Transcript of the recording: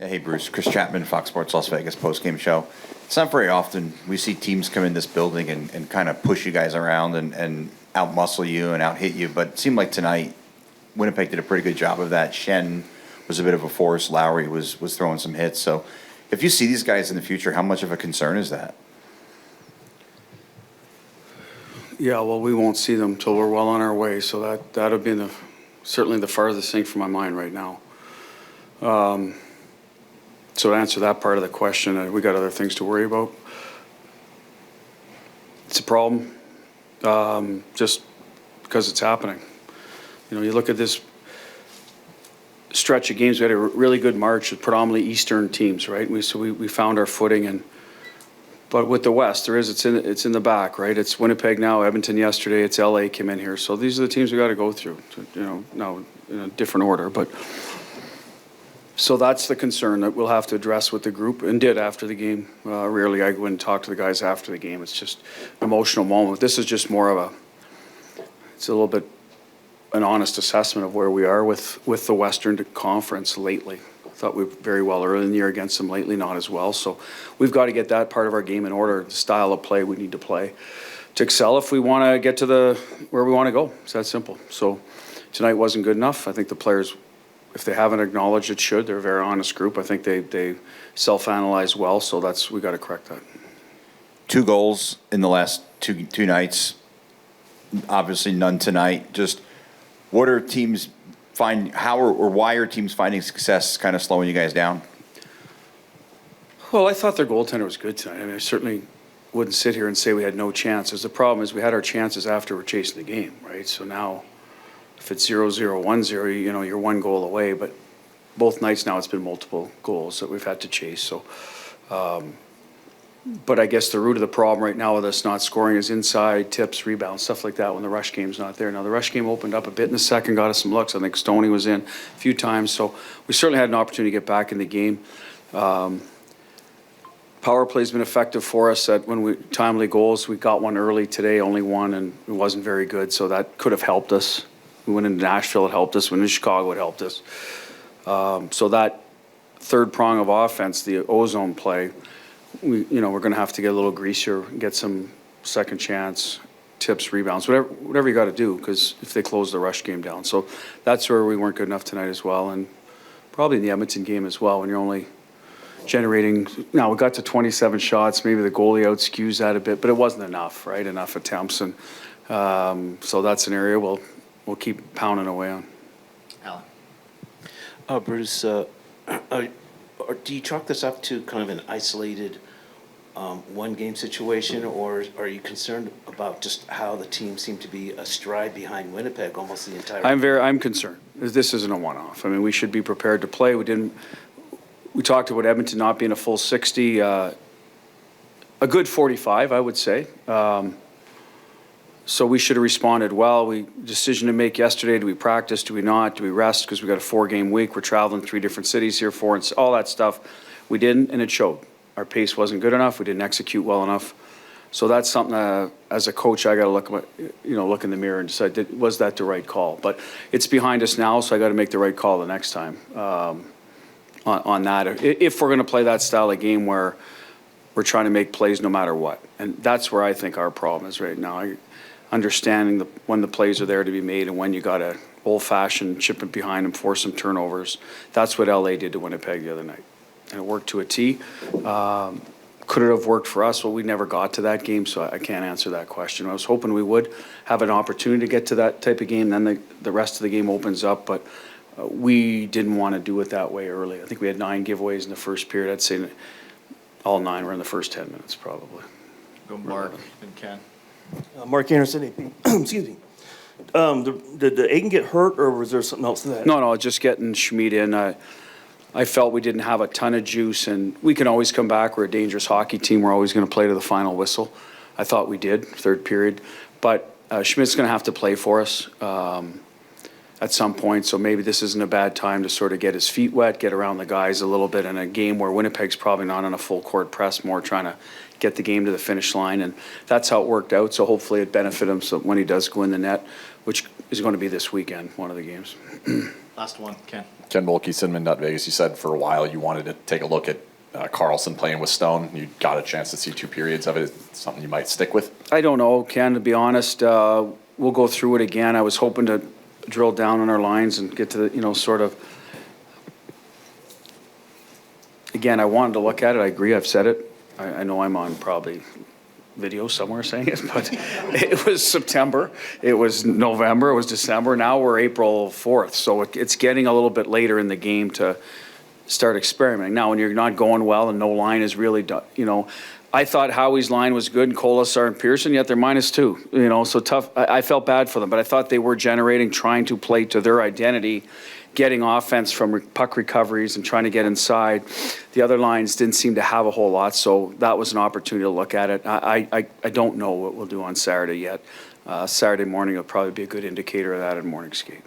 Hey, Bruce. Chris Chapman, Fox Sports Las Vegas postgame show. It's not very often we see teams come in this building and kind of push you guys around and out-muscle you and out-hit you, but it seemed like tonight Winnipeg did a pretty good job of that. Shen was a bit of a force. Lowry was throwing some hits. So if you see these guys in the future, how much of a concern is that? Yeah, well, we won't see them till we're well on our way, so that'll be certainly the farthest thing from my mind right now. So to answer that part of the question, we got other things to worry about. It's a problem, just because it's happening. You know, you look at this stretch of games. We had a really good March with predominantly Eastern teams, right? So we found our footing, but with the West, it's in the back, right? It's Winnipeg now, Edmonton yesterday, it's LA came in here. So these are the teams we got to go through. You know, now in a different order, but. So that's the concern that we'll have to address with the group, and did after the game. Rarely I go and talk to the guys after the game. It's just an emotional moment. This is just more of it's a little bit an honest assessment of where we are with the Western Conference lately. I thought we were very well early in the year, against them lately, not as well. So we've got to get that part of our game in order, the style of play we need to play to excel if we want to get to where we want to go. It's that simple. So tonight wasn't good enough. I think the players, if they haven't acknowledged it, they're a very honest group. I think they self-analyze well, so we got to correct that. 2 goals in the last two nights. Obviously none tonight. Just what are teams why are teams finding success kind of slowing you guys down? Well, I thought their goaltender was good tonight. I mean, I certainly wouldn't sit here and say we had no chances. The problem is we had our chances after we're chasing the game, right? So now, if it's 0-0, 1-0, you know, you're 1 goal away. But both nights now it's been multiple goals that we've had to chase. So, but I guess the root of the problem right now with us not scoring is inside, tips, rebounds, stuff like that when the rush game's not there. Now, the rush game opened up a bit in the second, got us some looks. I think Stoney was in a few times. So we certainly had an opportunity to get back in the game. Power play's been effective for us at timely goals. We got one early today, only one, and it wasn't very good. So that could have helped us. We went into Nashville, it helped us. We went into Chicago, it helped us. So that third prong of offense, the ozone play, we're going to have to get a little greasier, get some second chance, tips, rebounds, whatever you got to do, because if they close the rush game down. So that's where we weren't good enough tonight as well, and probably in the Edmonton game as well, when you're only generating. Now, we got to 27 shots. Maybe the goalie out skews that a bit, but it wasn't enough, right? Enough attempts, and so that's an area we'll keep pounding away on. Alan. Bruce, do you chalk this up to kind of an isolated one-game situation, or are you concerned about just how the team seemed to be astride behind Winnipeg almost the entire time? I'm concerned. This isn't a one-off. I mean, we should be prepared to play. We talked about Edmonton not being a full 60, a good 45, I would say. So we should have responded well. Decision to make yesterday. Do we practice? Do we not? Do we rest? Because we got a 4-game week. We're traveling 3 different cities here, and all that stuff. We didn't, and it showed. Our pace wasn't good enough. We didn't execute well enough. So that's something as a coach I got to look in the mirror and decide, was that the right call? But it's behind us now, so I got to make the right call the next time on that. If we're going to play that style of game where we're trying to make plays no matter what, and that's where I think our problem is right now. Understanding when the plays are there to be made and when you got to old-fashioned chip it behind them, force some turnovers. That's what LA did to Winnipeg the other night, and it worked to a T. Could it have worked for us? Well, we never got to that game, so I can't answer that question. I was hoping we would have an opportunity to get to that type of game, then the rest of the game opens up, but we didn't want to do it that way early. I think we had 9 giveaways in the first period. I'd say all 9 were in the first 10 minutes, probably. Go Mark and Ken. Mark Anderson, AP. Excuse me. Did Aiken get hurt, or was there something else to that? No, just getting Schmid in. I felt we didn't have a ton of juice, and we can always come back. We're a dangerous hockey team. We're always going to play to the final whistle. I thought we did, third period. But Schmidt's going to have to play for us at some point, so maybe this isn't a bad time to sort of get his feet wet, get around the guys a little bit in a game where Winnipeg's probably not on a full court press, more trying to get the game to the finish line, and that's how it worked out. So hopefully it benefit him so when he does go in the net, which is going to be this weekend, one of the games. Last one, Ken. Ken Bolke, Cinnamon.Vegas, you said for a while you wanted to take a look at Carlson playing with Stone. You got a chance to see 2 periods of it. Is it something you might stick with? I don't know, Ken, to be honest. We'll go through it again. I was hoping to drill down on our lines and get to the, sort of. Again, I wanted to look at it. I agree. I've said it. I know I'm on probably video somewhere saying it, but it was September. It was November. It was December. Now we're April 4th. So it's getting a little bit later in the game to start experimenting. Now, when you're not going well and no line is really done, I thought Howie's line was good, and Colasar and Pearson, yet they're -2, so tough. I felt bad for them, but I thought they were generating, trying to play to their identity, getting offense from puck recoveries and trying to get inside. The other lines didn't seem to have a whole lot, so that was an opportunity to look at it. I don't know what we'll do on Saturday yet. Saturday morning will probably be a good indicator of that in morning skate.